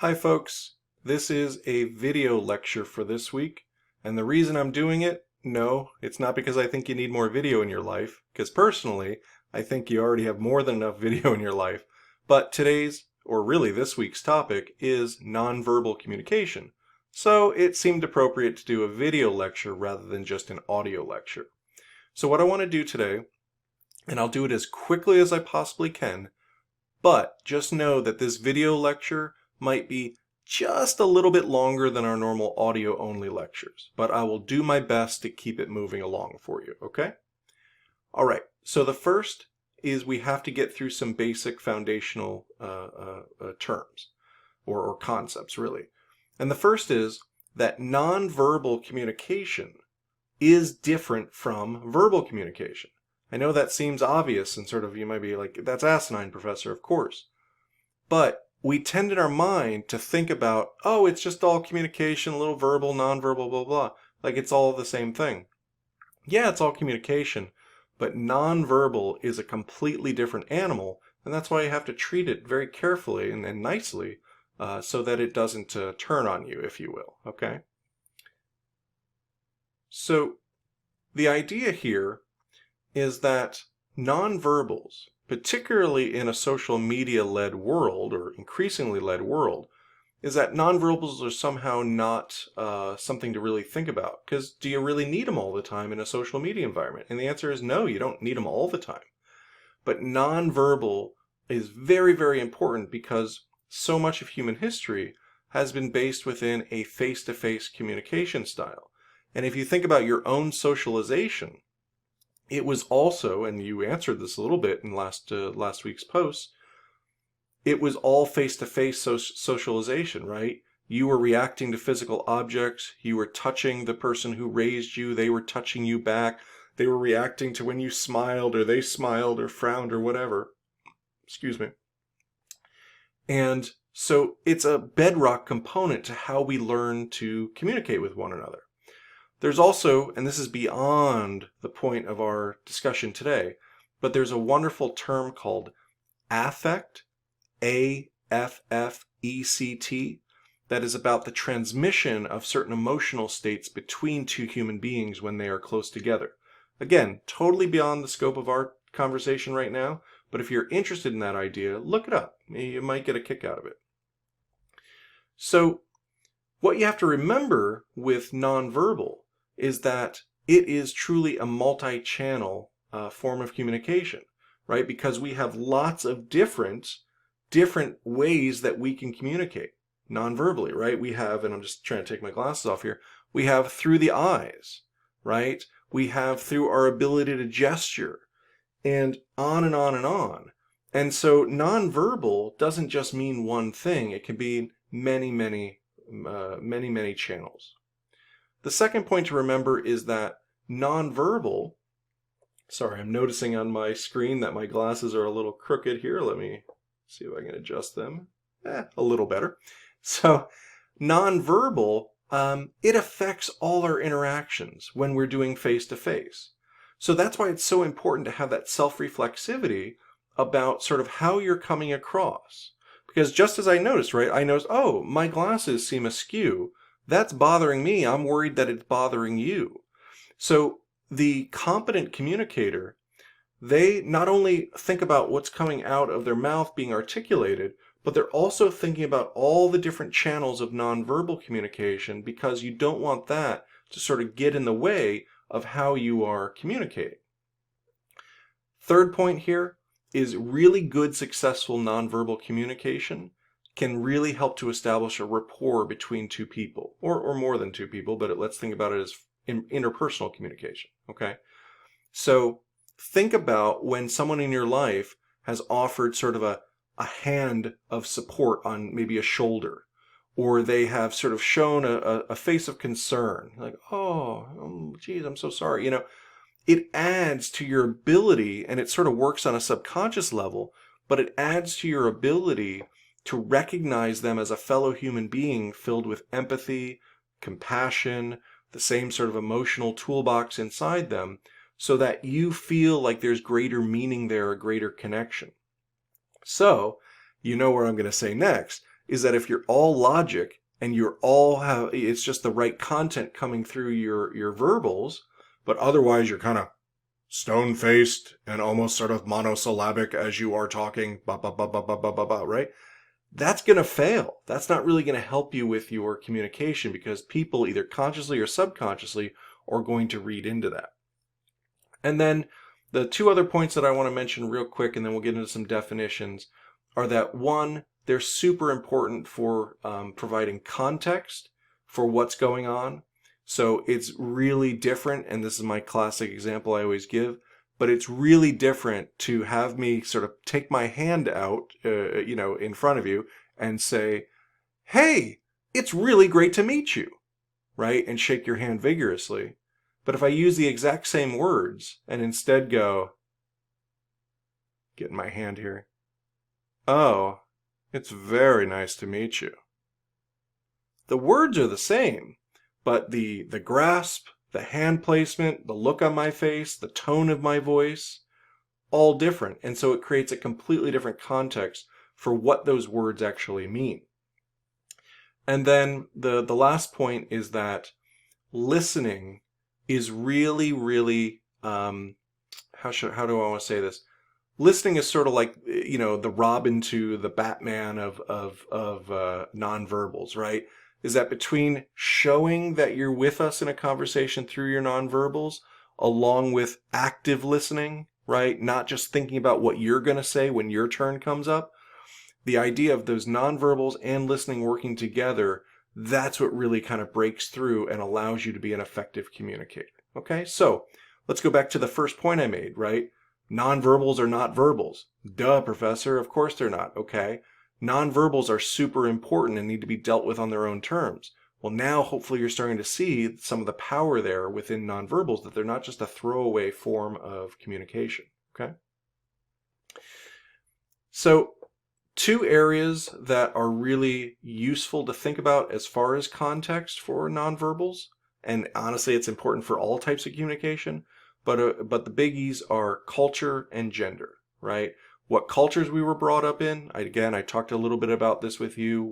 Hi folks, this is a video lecture for this week, and the reason I'm doing it, no, it's not because I think you need more video in your life, because personally, I think you already have more than enough video in your life, but today's, or really this week's topic, is nonverbal communication, so it seemed appropriate to do a video lecture rather than just an audio lecture. So what I want to do today, and I'll do it as quickly as I possibly can, but just know that this video lecture might be just a little bit longer than our normal audio-only lectures, but I will do my best to keep it moving along for you, okay? All right, so the first is we have to get through some basic foundational terms, or concepts, really. And the first is that nonverbal communication is different from verbal communication. I know that seems obvious and sort of you might be like, that's asinine, Professor, of course. But we tend in our mind to think about, oh, it's just all communication, a little verbal, nonverbal, blah, blah, like it's all the same thing. Yeah, it's all communication, but nonverbal is a completely different animal, and that's why you have to treat it very carefully and nicely so that it doesn't turn on you, if you will, okay? So the idea here is that nonverbals, particularly in a social media-led world, or increasingly led world, is that nonverbals are somehow not something to really think about. Because do you really need them all the time in a social media environment? And the answer is no, you don't need them all the time. But nonverbal is very, very important because so much of human history has been based within a face-to-face communication style. And if you think about your own socialization, it was also, and you answered this a little bit in last week's post, it was all face-to-face socialization, right? You were reacting to physical objects, you were touching the person who raised you, they were touching you back, they were reacting to when you smiled or they smiled or frowned or whatever. Excuse me. And so it's a bedrock component to how we learn to communicate with one another. There's also, and this is beyond the point of our discussion today, but there's a wonderful term called affect, A-F-F-E-C-T, that is about the transmission of certain emotional states between two human beings when they are close together. Again, totally beyond the scope of our conversation right now, but if you're interested in that idea, look it up. You might get a kick out of it. So, what you have to remember with nonverbal is that it is truly a multi-channel form of communication, right? Because we have lots of different ways that we can communicate non-verbally, right? We have, and I'm just trying to take my glasses off here, we have through the eyes, right? We have through our ability to gesture, and on and on and on. And so non-verbal doesn't just mean one thing. It can be many channels. The second point to remember is that nonverbal, sorry, I'm noticing on my screen that my glasses are a little crooked here. Let me see if I can adjust them. A little better. So nonverbal, it affects all our interactions when we're doing face-to-face. So that's why it's so important to have that self-reflexivity about sort of how you're coming across. Because just as I noticed, right, I noticed, oh, my glasses seem askew. That's bothering me. I'm worried that it's bothering you. So the competent communicator, they not only think about what's coming out of their mouth being articulated, but they're also thinking about all the different channels of nonverbal communication because you don't want that to sort of get in the way of how you are communicating. Third point here is really good, successful nonverbal communication can really help to establish a rapport between two people, or more than two people, but let's think about it as interpersonal communication, okay? So think about when someone in your life has offered sort of a hand of support on maybe a shoulder, or they have sort of shown a face of concern, like, oh, geez, I'm so sorry, you know. It adds to your ability, and it sort of works on a subconscious level, but it adds to your ability to recognize them as a fellow human being filled with empathy, compassion, the same sort of emotional toolbox inside them, so that you feel like there's greater meaning there, a greater connection. So, you know where I'm going to say next, is that if you're all logic and you're all have, it's just the right content coming through your verbals, but otherwise you're kind of stone-faced and almost sort of monosyllabic as you are talking, ba ba ba ba ba ba ba ba, right? That's going to fail. That's not really going to help you with your communication because people either consciously or subconsciously are going to read into that. And then the two other points that I want to mention real quick, and then we'll get into some definitions, are that one, they're super important for providing context for what's going on. So it's really different, and this is my classic example I always give, but it's really different to have me sort of take my hand out, in front of you and say, hey, it's really great to meet you, right? And shake your hand vigorously. But if I use the exact same words and instead go, getting my hand here, oh, it's very nice to meet you. The words are the same, but the grasp, the hand placement, the look on my face, the tone of my voice, all different. And so it creates a completely different context for what those words actually mean. And then the last point is that listening is really, really, how do I want to say this? Listening is sort of like, the Robin to the Batman of nonverbals, right? Is that between showing that you're with us in a conversation through your nonverbals, along with active listening, right? Not just thinking about what you're going to say when your turn comes up. The idea of those nonverbals and listening working together, that's what really kind of breaks through and allows you to be an effective communicator. Okay, so let's go back to the first point I made, right? Nonverbals are not verbals. Duh, professor, of course they're not. Okay. Nonverbals are super important and need to be dealt with on their own terms. Well, now hopefully you're starting to see some of the power there within nonverbals, that they're not just a throwaway form of communication. Okay. So two areas that are really useful to think about as far as context for nonverbals, and honestly it's important for all types of communication, but the biggies are culture and gender, right? What cultures we were brought up in. I talked a little bit about this with you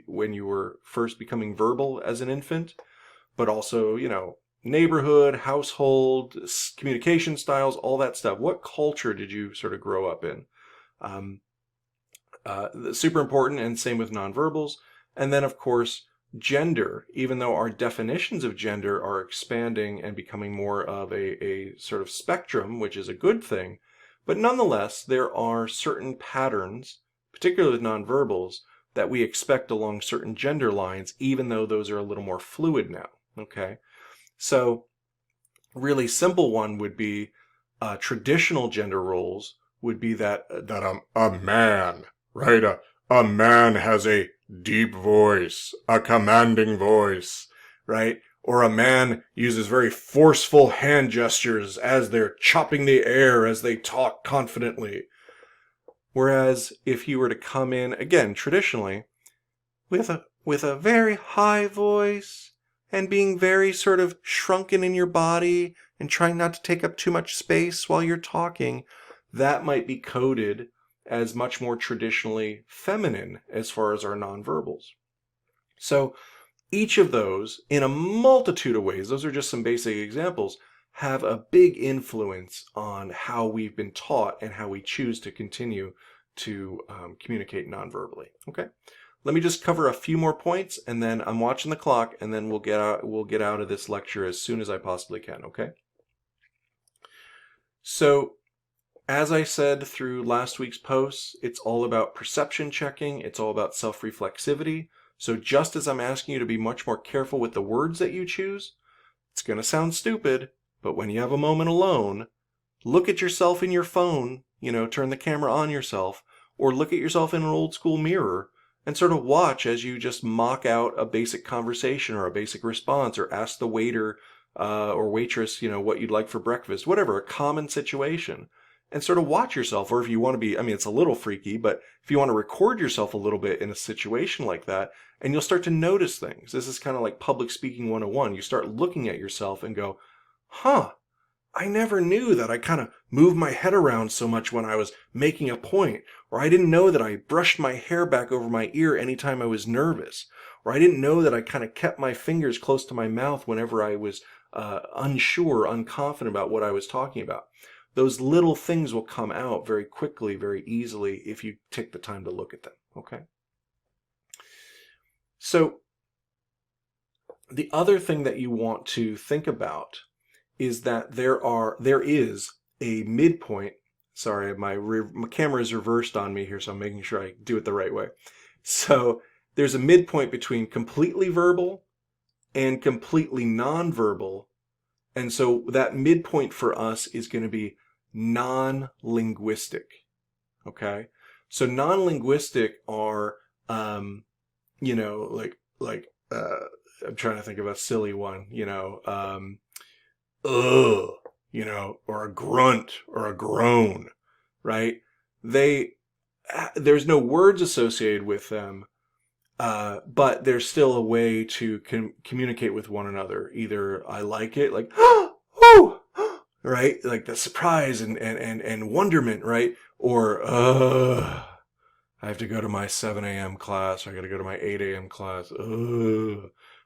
when you were first becoming verbal as an infant, but also, neighborhood, household, communication styles, all that stuff. What culture did you sort of grow up in? Super important, and same with nonverbals. And then, of course, gender, even though our definitions of gender are expanding and becoming more of a sort of spectrum, which is a good thing, but nonetheless, there are certain patterns, particularly with nonverbals, that we expect along certain gender lines, even though those are a little more fluid now, okay? So, really simple one would be traditional gender roles would be that a man, right? A man has a deep voice, a commanding voice, right? Or a man uses very forceful hand gestures as they're chopping the air as they talk confidently. Whereas if you were to come in, again, traditionally, with a very high voice and being very sort of shrunken in your body and trying not to take up too much space while you're talking, that might be coded as much more traditionally feminine as far as our nonverbals. So each of those, in a multitude of ways, those are just some basic examples, have a big influence on how we've been taught and how we choose to continue to communicate nonverbally. Okay, let me just cover a few more points, and then I'm watching the clock, and then we'll get out of this lecture as soon as I possibly can. Okay. So, as I said through last week's posts, it's all about perception checking. It's all about self-reflexivity. So just as I'm asking you to be much more careful with the words that you choose, it's going to sound stupid, but when you have a moment alone, look at yourself in your phone, turn the camera on yourself, or look at yourself in an old school mirror and sort of watch as you just mock out a basic conversation or a basic response, or ask the waiter or waitress, what you'd like for breakfast, whatever, a common situation. And sort of watch yourself, or if you want to be, it's a little freaky, but if you want to record yourself a little bit in a situation like that, and you'll start to notice things. This is kind of like public speaking 101. You start looking at yourself and go, huh, I never knew that I kind of moved my head around so much when I was making a point, or I didn't know that I brushed my hair back over my ear anytime I was nervous, or I didn't know that I kind of kept my fingers close to my mouth whenever I was unsure, unconfident about what I was talking about. Those little things will come out very quickly, very easily if you take the time to look at them, okay? So the other thing that you want to think about is that there is a midpoint. Sorry, my camera is reversed on me here, so I'm making sure I do it the right way. So there's a midpoint between completely verbal and completely nonverbal. And so that midpoint for us is going to be non-linguistic. Okay? So non-linguistic are, I'm trying to think of a silly one, or a grunt or a groan, right? There's no words associated with them, but there's still a way to communicate with one another. Either I like it, like, oh, right? Like the surprise and wonderment, right? Or, I have to go to my 7 a.m. class, or I got to go to my 8 a.m. class,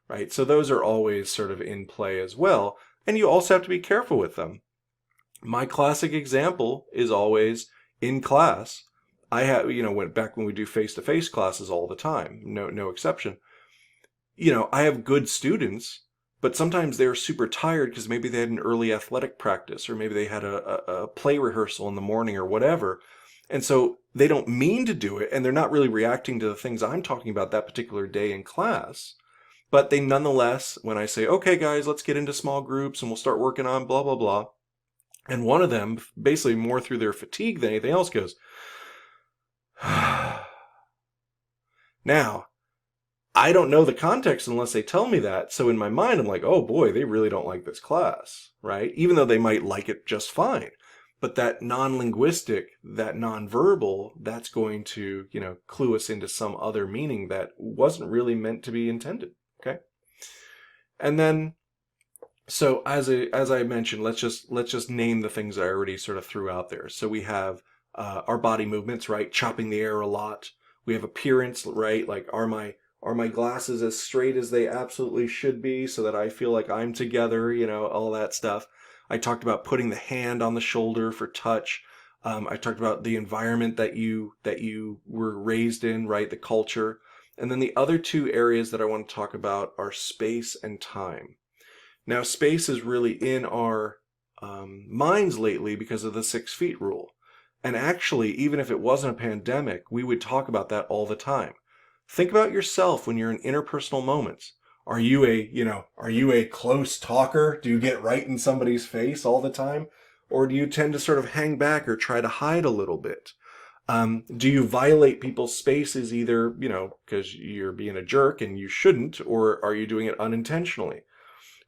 right? So those are always sort of in play as well. And you also have to be careful with them. My classic example is always in class. I have, back when we do face-to-face classes all the time, no exception. I have good students, but sometimes they're super tired because maybe they had an early athletic practice, or maybe they had a play rehearsal in the morning or whatever. And so they don't mean to do it, and they're not really reacting to the things I'm talking about that particular day in class. But they nonetheless, when I say, okay, guys, let's get into small groups and we'll start working on blah, blah, blah. And one of them, basically more through their fatigue than anything else, goes, now, I don't know the context unless they tell me that. So in my mind, I'm like, oh boy, they really don't like this class, right? Even though they might like it just fine. But that non-linguistic, that non-verbal, that's going to, clue us into some other meaning that wasn't really meant to be intended. Okay. And then, so as I mentioned, let's just name the things I already sort of threw out there. So we have our body movements, right? Chopping the air a lot. We have appearance, right? Like, are my glasses as straight as they absolutely should be so that I feel like I'm together, all that stuff. I talked about putting the hand on the shoulder for touch. I talked about the environment that you were raised in, right? The culture. And then the other two areas that I want to talk about are space and time. Now, space is really in our minds lately because of the 6 feet rule. And actually, even if it wasn't a pandemic, we would talk about that all the time. Think about yourself when you're in interpersonal moments. Are you a close talker? Do you get right in somebody's face all the time? Or do you tend to sort of hang back or try to hide a little bit? Do you violate people's spaces either, because you're being a jerk and you shouldn't, or are you doing it unintentionally?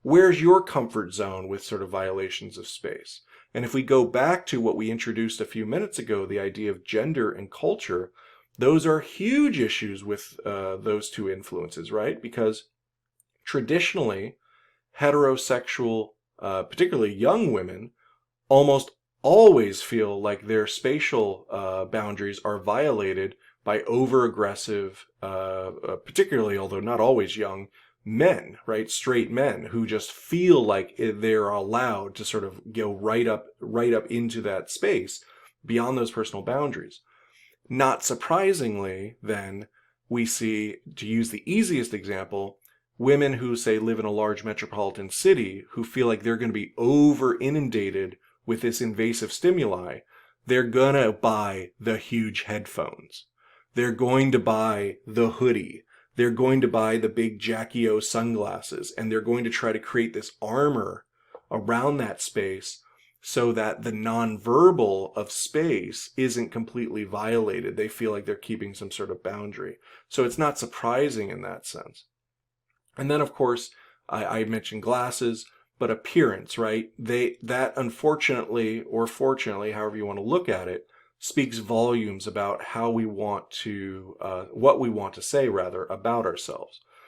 Where's your comfort zone with sort of violations of space? And if we go back to what we introduced a few minutes ago, the idea of gender and culture, those are huge issues with those two influences, right? Because traditionally, heterosexual, particularly young women, almost always feel like their spatial boundaries are violated by over-aggressive, particularly, although not always young, men, right? Straight men who just feel like they're allowed to sort of go right up into that space beyond those personal boundaries. Not surprisingly, then, we see, to use the easiest example, women who, say, live in a large metropolitan city who feel like they're going to be over-inundated with this invasive stimuli. They're going to buy the huge headphones. They're going to buy the hoodie. They're going to buy the big Jackie O sunglasses, and they're going to try to create this armor around that space so that the nonverbal of space isn't completely violated. They feel like they're keeping some sort of boundary. So it's not surprising in that sense. And then, of course, I mentioned glasses, but appearance, right? That unfortunately, or fortunately, however you want to look at it, speaks volumes about how we want to, what we want to say, rather, about ourselves.